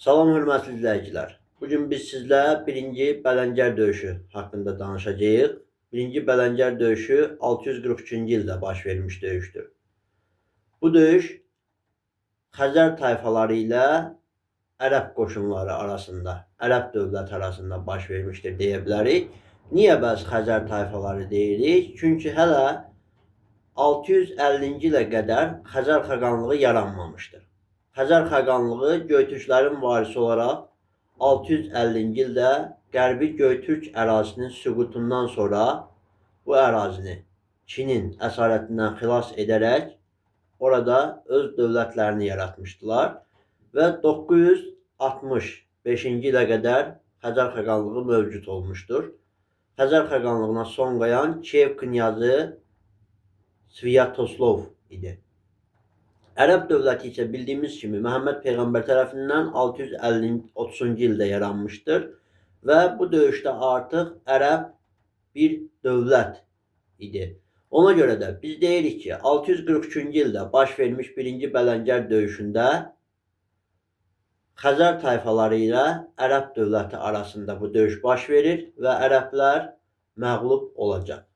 Salam hörmətli izləyicilər. Bugün biz sizlə 1-ci Bələngər döyüşü haqqında danışacağıq. 1-ci Bələngər döyüşü 643-cü ildə baş vermiş döyüşdür. Bu döyüş Xəzər tayfaları ilə Ərəb qoşunları arasında, Ərəb dövləti arasında baş vermişdir deyə bilərik. Niyə bəs Xəzər tayfaları deyirik? Çünki hələ 650-ci ilə qədər Xəzər xəqanlığı yaranmamışdır. Xəzər xəqanlığı Göytürklərin varisi olaraq 650-ci ildə Qərbi Göytürk ərazisinin süqutundan sonra bu ərazini Çinin əsarətindən xilas edərək orada öz dövlətlərini yaratmışdılar və 965-ci ilə qədər Xəzər xəqanlığı mövcud olmuşdur. Xəzər xəqanlığına son qoyan Kiyev knyazı Svyatoslav idi. Ərəb dövləti isə bildiyimiz kimi Məhəmməd Peyğəmbər tərəfindən 630-cu ildə yaranmışdır və bu döyüşdə artıq Ərəb bir dövlət idi. Ona görə də biz deyirik ki, 643-cü ildə baş vermiş 1-ci Bələngər döyüşündə Xəzər tayfaları ilə Ərəb dövləti arasında bu döyüş baş verir və ərəblər məğlub olacaq.